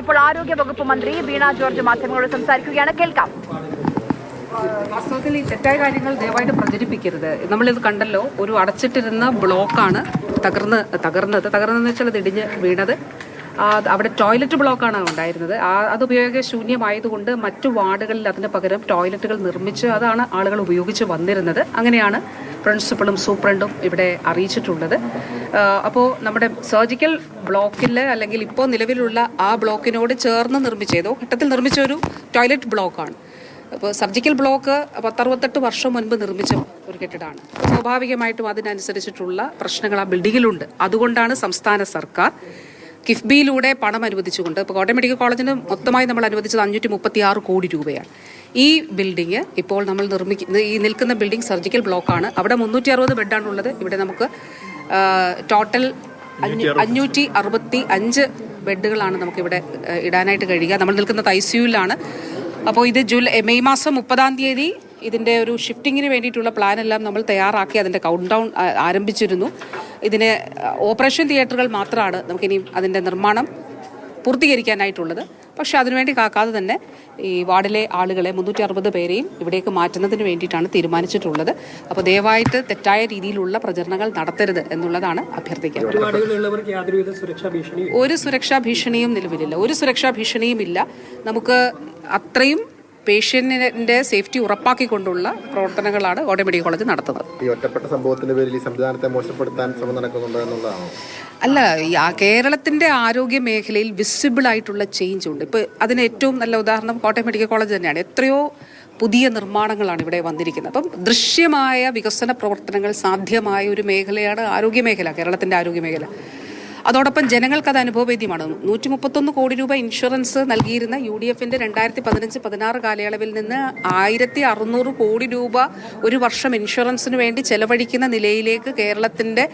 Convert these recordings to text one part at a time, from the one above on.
ഇപ്പോൾ ആരോഗ്യ വകുപ്പ് മന്ത്രി വീണ ജോർജ് മാധ്യമങ്ങളോട് സംസാരിക്കുകയാണ്. കേൾക്കാം. വാസ്തവത്തിൽ ഈ തെറ്റായ കാര്യങ്ങൾ ദയവായിട്ട് പ്രചരിപ്പിക്കരുത്. നമ്മളിത് കണ്ടല്ലോ, ഒരു അടച്ചിട്ടിരുന്ന ബ്ലോക്കാണ് തകർന്നതെന്ന് വെച്ചാൽ അത് ഇടിഞ്ഞ് വീണത്. അവിടെ ടോയ്ലറ്റ് ബ്ലോക്കാണ് ഉണ്ടായിരുന്നത്. അത് ഉപയോഗശൂന്യമായതുകൊണ്ട് മറ്റു വാർഡുകളിൽ അതിന് പകരം ടോയ്ലറ്റുകൾ നിർമ്മിച്ച് അതാണ് ആളുകൾ ഉപയോഗിച്ച് വന്നിരുന്നത്. അങ്ങനെയാണ് പ്രിൻസിപ്പളും സൂപ്രണ്ടും ഇവിടെ അറിയിച്ചിട്ടുള്ളത്. അപ്പോൾ നമ്മുടെ സർജിക്കൽ ബ്ലോക്കിൽ അല്ലെങ്കിൽ ഇപ്പോൾ നിലവിലുള്ള ആ ബ്ലോക്കിനോട് ചേർന്ന് ഏതോ ഘട്ടത്തിൽ നിർമ്മിച്ച ഒരു ടോയ്ലറ്റ് ബ്ലോക്കാണ്. അപ്പോൾ സർജിക്കൽ ബ്ലോക്ക് 10-68 വർഷം മുൻപ് നിർമ്മിച്ച ഒരു കെട്ടിടമാണ്. സ്വാഭാവികമായിട്ടും അതിനനുസരിച്ചിട്ടുള്ള പ്രശ്നങ്ങൾ ആ ബിൽഡിങ്ങിലുണ്ട്. അതുകൊണ്ടാണ് സംസ്ഥാന സർക്കാർ കിഫ്ബിയിലൂടെ പണം അനുവദിച്ചുകൊണ്ട്, ഇപ്പോൾ കോട്ടയം മെഡിക്കൽ കോളേജിന് മൊത്തമായി നമ്മൾ അനുവദിച്ചത് 536 കോടി രൂപയാണ്. ഈ ബിൽഡിങ് ഇപ്പോൾ നമ്മൾ ഈ നിൽക്കുന്ന ബിൽഡിംഗ് സർജിക്കൽ ബ്ലോക്കാണ്. അവിടെ 360 ബെഡാണുള്ളത്. ഇവിടെ നമുക്ക് ടോട്ടൽ 565 ബെഡുകളാണ് നമുക്കിവിടെ ഇടാനായിട്ട് കഴിയുക. നമ്മൾ നിൽക്കുന്നത് ICUവിലാണ്. അപ്പോൾ ഇത് മെയ് മാസം 30-ാം തീയതി ഇതിൻ്റെ ഒരു ഷിഫ്റ്റിങ്ങിന് വേണ്ടിയിട്ടുള്ള പ്ലാൻ എല്ലാം നമ്മൾ തയ്യാറാക്കി അതിൻ്റെ കൗണ്ട് ഡൗൺ ആരംഭിച്ചിരുന്നു. ഇതിന് ഓപ്പറേഷൻ തിയേറ്ററുകൾ മാത്രമാണ് നമുക്കിനി അതിൻ്റെ നിർമ്മാണം പൂർത്തീകരിക്കാനായിട്ടുള്ളത്. പക്ഷേ അതിനുവേണ്ടി കാക്കാതെ തന്നെ ഈ വാർഡിലെ ആളുകളെ 360 പേരെയും ഇവിടേക്ക് മാറ്റുന്നതിന് വേണ്ടിയിട്ടാണ് തീരുമാനിച്ചിട്ടുള്ളത്. അപ്പോൾ ദയവായിട്ട് തെറ്റായ രീതിയിലുള്ള പ്രചരണങ്ങൾ നടത്തരുത് എന്നുള്ളതാണ് അഭ്യർത്ഥിക്കുന്നത്. ഒരു സുരക്ഷാ ഭീഷണിയും നിലവിലില്ല. ഒരു സുരക്ഷാ ഭീഷണിയും ഇല്ല. നമുക്ക് അത്രയും പേഷ്യന്റിന്റെ സേഫ്റ്റി ഉറപ്പാക്കിക്കൊണ്ടുള്ള പ്രവർത്തനങ്ങളാണ് കോട്ടയം മെഡിക്കൽ കോളേജ് നടത്തുന്നത്. ഈ ഒറ്റപ്പെട്ട സംഭവത്തിന്റെ പേരിൽ ഈ സംവിധാനത്തെ മോശപ്പെടുത്താൻ ശ്രമം നടക്കുന്നുണ്ടോ എന്നുള്ളതാണോ? അല്ല, കേരളത്തിന്റെ ആരോഗ്യ മേഖലയിൽ വിസിബിൾ ആയിട്ടുള്ള ചേഞ്ച് ഉണ്ട്. ഇപ്പോൾ അതിന് ഏറ്റവും നല്ല ഉദാഹരണം കോട്ടയം മെഡിക്കൽ കോളേജ് തന്നെയാണ്. എത്രയോ പുതിയ നിർമ്മാണങ്ങളാണ് ഇവിടെ വന്നിരിക്കുന്നത്. അപ്പം ദൃശ്യമായ വികസന പ്രവർത്തനങ്ങൾ സാധ്യമായ ഒരു മേഖലയാണ് ആരോഗ്യ മേഖല, കേരളത്തിന്റെ ആരോഗ്യ മേഖല. അതോടൊപ്പം ജനങ്ങൾക്ക് അത് അനുഭവവേദ്യമാണ്. 131 കോടി രൂപ ഇൻഷുറൻസ് നൽകിയിരുന്ന UDFന്റെ 2015-16 കാലയളവിൽ നിന്ന് 1600 കോടി രൂപ ഒരു വർഷം ഇൻഷുറൻസിന് വേണ്ടി ചെലവഴിക്കുന്ന നിലയിലേക്ക് കേരളത്തിന്റെ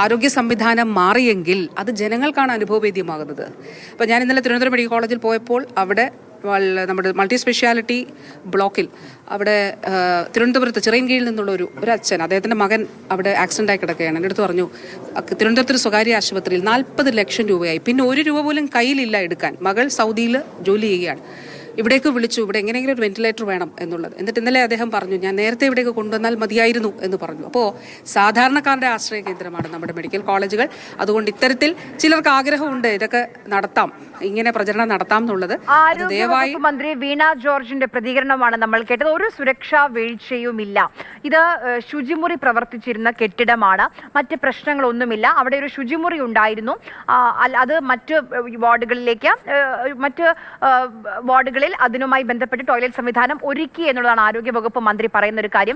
ആരോഗ്യ സംവിധാനം മാറിയെങ്കിൽ അത് ജനങ്ങൾക്കാണ് അനുഭവവേദ്യമാകുന്നത്. അപ്പോൾ ഞാൻ ഇന്നലെ തിരുവനന്തപുരം മെഡിക്കൽ കോളേജിൽ പോയപ്പോൾ അവിടെ നമ്മുടെ മൾട്ടി സ്പെഷ്യാലിറ്റി ബ്ലോക്കിൽ അവിടെ തിരുവനന്തപുരത്ത് ചിറയൻകീഴിൽ നിന്നുള്ള ഒരു അച്ഛൻ, അദ്ദേഹത്തിൻ്റെ മകൻ അവിടെ ആക്സിഡൻ്റായി കിടക്കുകയാണ്. എൻ്റെ അടുത്ത് പറഞ്ഞു, തിരുവനന്തപുരത്ത് സ്വകാര്യ ആശുപത്രിയിൽ 40 ലക്ഷം രൂപയായി, പിന്നെ 1 രൂപ പോലും കയ്യിലില്ല എടുക്കാൻ. മകൾ സൗദിയിൽ ജോലി ചെയ്യുകയാണ്. ഇവിടേക്ക് വിളിച്ചു, ഇവിടെ എങ്ങനെയെങ്കിലും ഒരു വെന്റിലേറ്റർ വേണം എന്നുള്ളത്. എന്നിട്ട് ഇന്നലെ അദ്ദേഹം പറഞ്ഞു, ഞാൻ നേരത്തെ ഇവിടേക്ക് കൊണ്ടുവന്നാൽ മതിയായിരുന്നു എന്ന് പറഞ്ഞു. അപ്പോൾ സാധാരണക്കാരുടെ ആശ്രയ കേന്ദ്രമാണ് നമ്മുടെ മെഡിക്കൽ കോളേജുകൾ. അതുകൊണ്ട് ഇത്തരത്തിൽ ചിലർക്ക് ആഗ്രഹമുണ്ട് ഇതൊക്കെ നടത്താം, ഇങ്ങനെ പ്രചരണം നടത്താം എന്നുള്ളത്. ദയവായി മന്ത്രി വീണ ജോർജിന്റെ പ്രതികരണമാണ് നമ്മൾ കേട്ടത്. ഒരു സുരക്ഷാ വീഴ്ചയുമില്ല. ഇത് ശുചിമുറി പ്രവർത്തിച്ചിരുന്ന കെട്ടിടമാണ്. മറ്റ് പ്രശ്നങ്ങളൊന്നുമില്ല. അവിടെ ഒരു ശുചിമുറി ഉണ്ടായിരുന്നു. അത് മറ്റ് വാർഡുകളിൽ അതിനുമായി ബന്ധപ്പെട്ട് ടോയ്ലറ്റ് സംവിധാനം ഒരുക്കി എന്നുള്ളതാണ് ആരോഗ്യ വകുപ്പ് മന്ത്രി പറയുന്ന ഒരു കാര്യം.